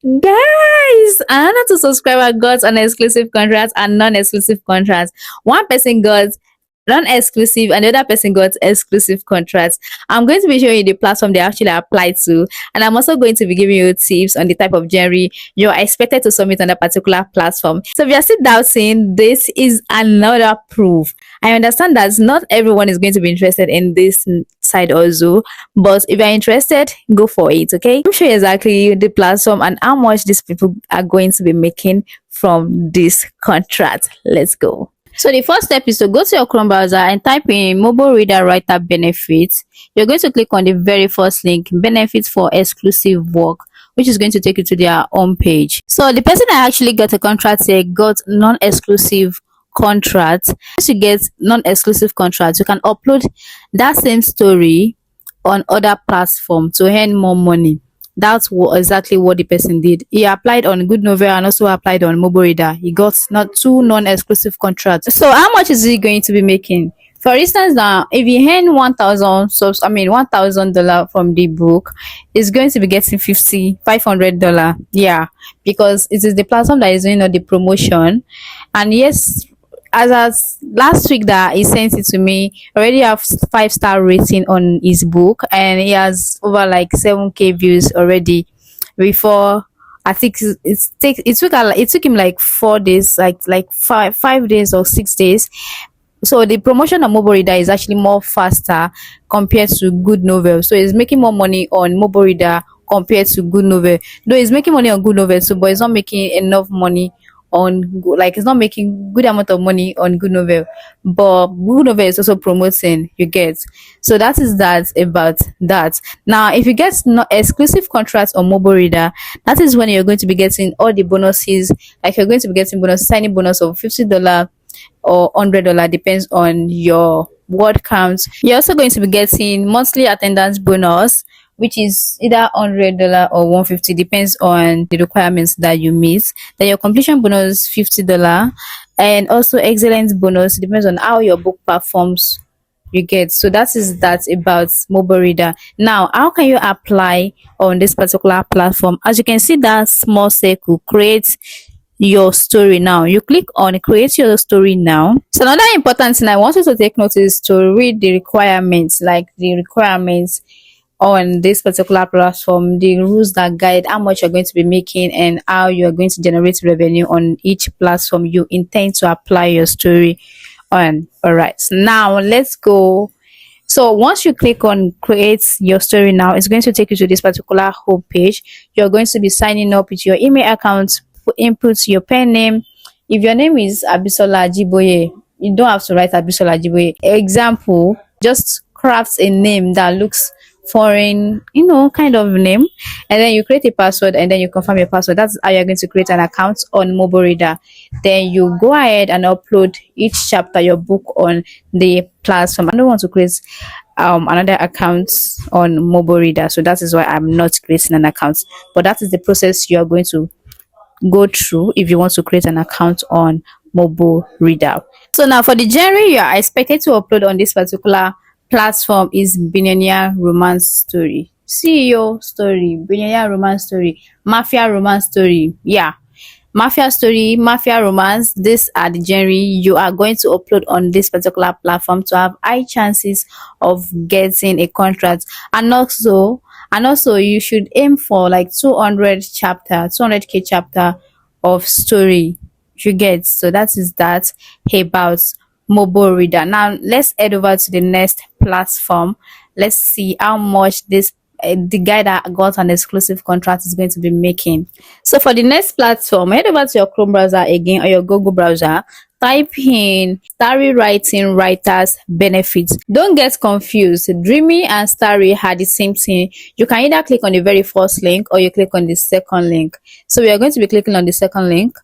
Guys, another subscriber got an exclusive contract and non-exclusive contract. One person got non-exclusive and the other person got exclusive contracts. I'm going to be showing you the platform they actually apply to, and I'm also going to be giving you tips on the type of genre you're expected to submit on that particular platform. So if you're still doubting, this is another proof. I understand that not everyone is going to be interested in this side also, but if you're interested, go for it. Okay, I'm sure exactly the platform and how much these people are going to be making from this contract. Let's go. So the first step is to go to your Chrome browser and type in mobile reader writer benefits. You're going to click on the very first link, benefits for exclusive work, which is going to take you to their home page. So the person that actually got a contract here got non-exclusive contract. Once you get non-exclusive contract, you can upload that same story on other platforms to earn more money. That's exactly what the person did. He applied on Good Novel and also applied on Mobile Reader. He got not two non-exclusive contracts. So how much is he going to be making? For instance, now if he earn 1,000 subs, $1,000 from the book, he's going to be getting $500. Yeah, because it is the platform that is doing all the promotion. And yes, as last week that he sent it to me, already have 5-star rating on his book, and he has over like 7K views already. Before, I think it took him like 4 days, like 5 days or 6 days. So the promotion on mobile reader is actually more faster compared to Good Novel. So he's making more money on mobile reader compared to Good Novel. Though he's making money on Good Novel too, but he's not making enough money on like it's not making good amount of money on Good Novel. But Good Novel is also promoting, you get. So that is that about that. Now if you get no exclusive contracts on mobile reader, that is when you're going to be getting all the bonuses. Like you're going to be getting bonus, tiny bonus of $50 or $100, depends on your word count. You're also going to be getting monthly attendance bonus, which is either $100 or 150, depends on the requirements that you meet. Then your completion bonus $50, and also excellence bonus, depends on how your book performs, you get. So that is that about mobile reader. Now how can you apply on this particular platform? As you can see, that small circle creates your story. Now you click on create your story now. So another important thing I want you to take notice is to read the requirements, like the requirements on this particular platform, the rules that guide how much you're going to be making and how you're going to generate revenue on each platform you intend to apply your story on. All right, so now let's go. So once you click on create your story now, it's going to take you to this particular home page. You're going to be signing up with your email account, input your pen name. If your name is Abisola Ajiboye, you don't have to write Abisola Ajiboye. Example, just craft a name that looks foreign, kind of name, and then you create a password and then you confirm your password. That's how you're going to create an account on mobile reader. Then you go ahead and upload each chapter your book on the platform. I don't want to create another account on mobile reader, so that is why I'm not creating an account. But that is the process you are going to go through if you want to create an account on mobile reader. So now for the genre you are expected to upload on this particular platform is billionaire romance story, CEO story, billionaire romance story, mafia romance story. Yeah, mafia story, mafia romance, these are the genre you are going to upload on this particular platform to have high chances of getting a contract. And also you should aim for like 200k chapter of story, you get. So that is that about mobile reader. Now let's head over to the next platform. Let's see how much this the guy that got an exclusive contract is going to be making. So for the next platform, head over to your Chrome browser again or your Google browser. Type in Starry Writing Writers Benefits. Don't get confused. Dreamy and Starry are the same thing. You can either click on the very first link or you click on the second link. So we are going to be clicking on the second link.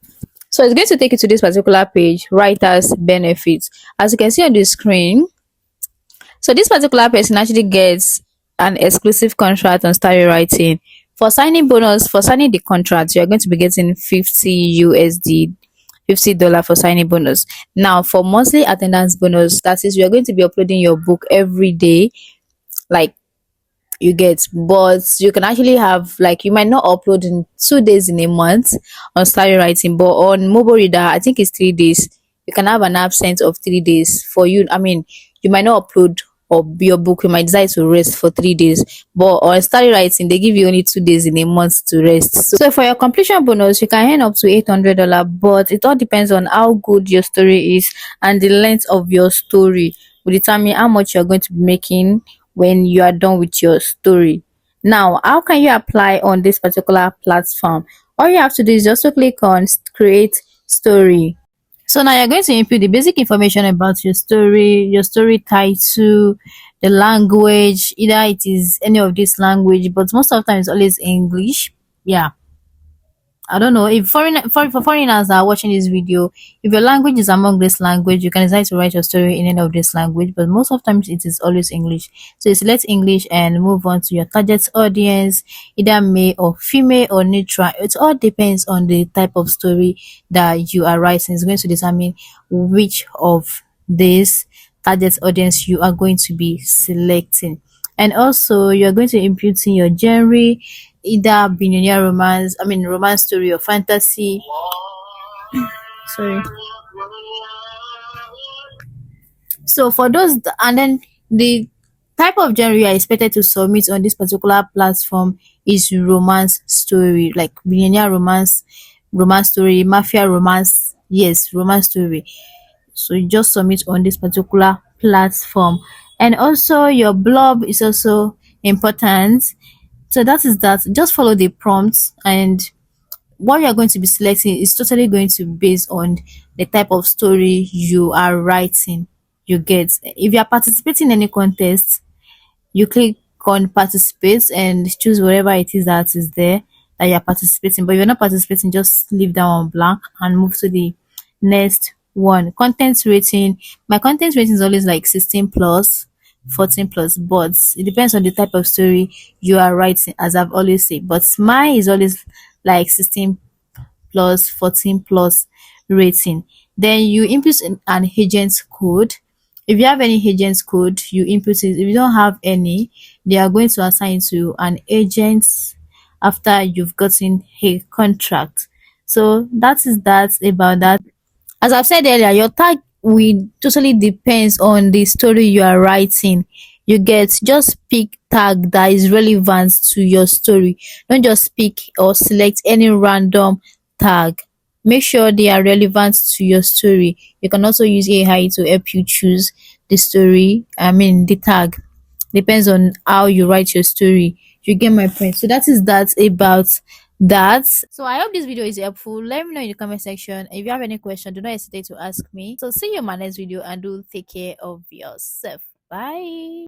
So it's going to take you to this particular page, Writers Benefits. As you can see on the screen, so this particular person actually gets an exclusive contract on Starry Writing. For signing bonus, for signing the contract, you're going to be getting 50 USD, $50 for signing bonus. Now for monthly attendance bonus, that is, you're going to be uploading your book every day, like you get. But you can actually have, like, you might not upload in 2 days in a month on story writing, but on mobile reader I think it's 3 days. You can have an absence of 3 days for you. I mean, you might not upload or your book, you might decide to rest for 3 days, but on story writing they give you only 2 days in a month to rest. So for your completion bonus you can earn up to $800, but it all depends on how good your story is, and the length of your story will determine how much you're going to be making when you are done with your story. Now, how can you apply on this particular platform? All you have to do is just to click on create story. So now you're going to input the basic information about your story title, the language, either it is any of this language, but most of the time it's always English. Yeah, I don't know if for foreigners that are watching this video, if your language is among this language, you can decide to write your story in any of this language, but most of the times it is always English. So you select English and move on to your target audience, either male or female or neutral. It all depends on the type of story that you are writing. It's going to determine which of this target audience you are going to be selecting. And also you're going to input in your genre, either billionaire romance, I mean romance story or fantasy. Sorry. So for those, and then the type of genre you are expected to submit on this particular platform is romance story, like billionaire romance, romance story, mafia romance. Yes, romance story. So you just submit on this particular platform. And also your blog is also important. So that is that. Just follow the prompts, and what you are going to be selecting is totally going to be based on the type of story you are writing. You get, if you are participating in any contest, you click on participate and choose whatever it is that is there that you're participating. But if you're not participating, just leave that one blank and move to the next one. Content rating. My content rating is always like 16 plus, 14 plus, but it depends on the type of story you are writing, as I've always said. But mine is always like 16 plus, 14 plus rating. Then you input an agent code. If you have any agent code, you input it. If you don't have any, they are going to assign to an agent after you've gotten a contract. So that is that about that. As I've said earlier, your tag will totally depends on the story you are writing. You get, just pick tag that is relevant to your story. Don't just pick or select any random tag. Make sure they are relevant to your story. You can also use AI to help you choose the story. I mean the tag. Depends on how you write your story. You get my point. So that is that about that. So I hope this video is helpful. Let me know in the comment section. If you have any question, do not hesitate to ask me. So see you in my next video, and do take care of yourself. Bye.